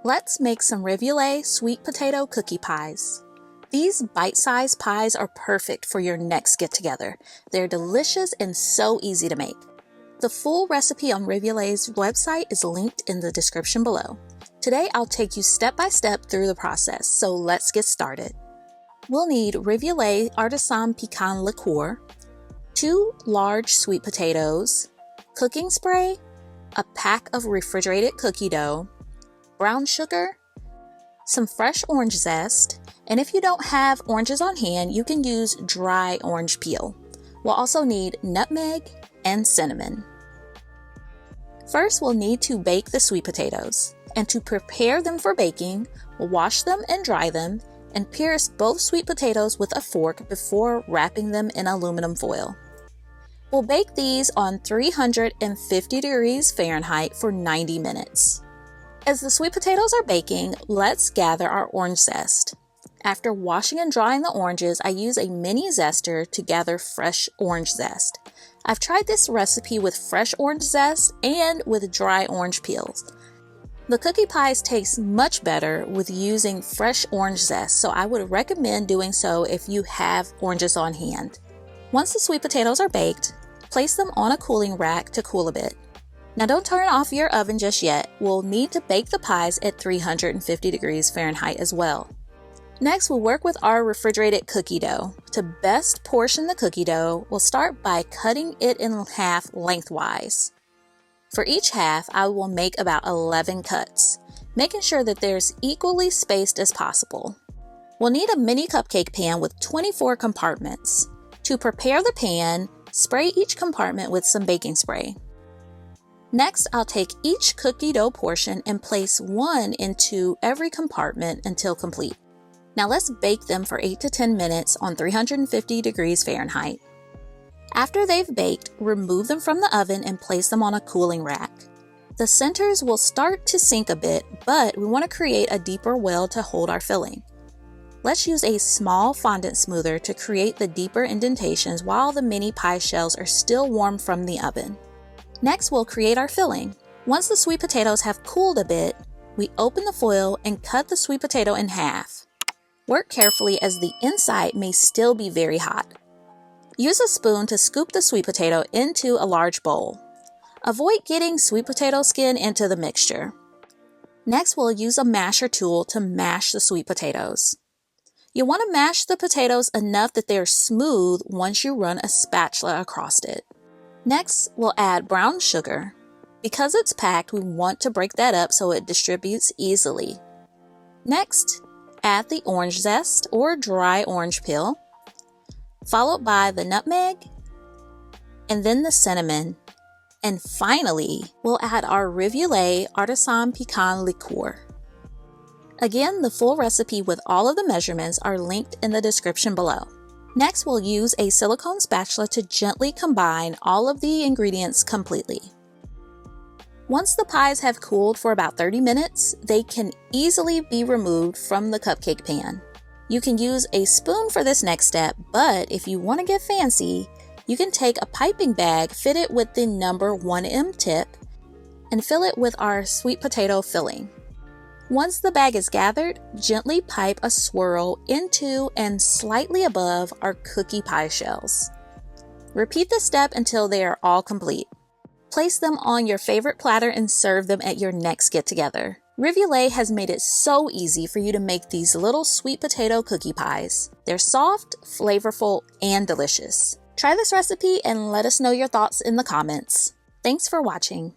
Let's make some Rivulet sweet potato cookie pies. These bite-sized pies are perfect for your next get-together. They're delicious and so easy to make. The full recipe on Rivulet's website is linked in the description below. Today I'll take you step by step through the process, so let's get started. We'll need Rivulet Artisan Pecan Liqueur, 2 large sweet potatoes, cooking spray, a pack of refrigerated cookie dough, brown sugar, some fresh orange zest, and if you don't have oranges on hand, you can use dry orange peel. We'll also need nutmeg and cinnamon. First, we'll need to bake the sweet potatoes, and to prepare them for baking, we'll wash them and dry them, and pierce both sweet potatoes with a fork before wrapping them in aluminum foil. We'll bake these on 350 degrees Fahrenheit for 90 minutes. As the sweet potatoes are baking, let's gather our orange zest. After washing and drying the oranges, I use a mini zester to gather fresh orange zest. I've tried this recipe with fresh orange zest and with dry orange peels. The cookie pies taste much better with using fresh orange zest, so I would recommend doing so if you have oranges on hand. Once the sweet potatoes are baked, place them on a cooling rack to cool a bit. Now don't turn off your oven just yet. We'll need to bake the pies at 350 degrees Fahrenheit as well. Next, we'll work with our refrigerated cookie dough. To best portion the cookie dough, we'll start by cutting it in half lengthwise. For each half, I will make about 11 cuts, making sure that they're as equally spaced as possible. We'll need a mini cupcake pan with 24 compartments. To prepare the pan, spray each compartment with some baking spray. Next, I'll take each cookie dough portion and place one into every compartment until complete. Now let's bake them for 8 to 10 minutes on 350 degrees Fahrenheit. After they've baked, remove them from the oven and place them on a cooling rack. The centers will start to sink a bit, but we want to create a deeper well to hold our filling. Let's use a small fondant smoother to create the deeper indentations while the mini pie shells are still warm from the oven. Next, we'll create our filling. Once the sweet potatoes have cooled a bit, we open the foil and cut the sweet potato in half. Work carefully as the inside may still be very hot. Use a spoon to scoop the sweet potato into a large bowl. Avoid getting sweet potato skin into the mixture. Next, we'll use a masher tool to mash the sweet potatoes. You want to mash the potatoes enough that they're smooth once you run a spatula across it. Next, we'll add brown sugar. Because it's packed, we want to break that up so it distributes easily. Next, add the orange zest or dry orange peel, followed by the nutmeg, and then the cinnamon. And finally, we'll add our Rivulet Artisan Pecan Liqueur. Again, the full recipe with all of the measurements are linked in the description below. Next, we'll use a silicone spatula to gently combine all of the ingredients completely. Once the pies have cooled for about 30 minutes, they can easily be removed from the cupcake pan. You can use a spoon for this next step, but if you want to get fancy, you can take a piping bag fitted with the number 1M tip and fill it with our sweet potato filling. Once the bag is gathered, gently pipe a swirl into and slightly above our cookie pie shells. Repeat this step until they are all complete. Place them on your favorite platter and serve them at your next get-together. Rivulet has made it so easy for you to make these little sweet potato cookie pies. They're soft, flavorful, and delicious. Try this recipe and let us know your thoughts in the comments. Thanks for watching.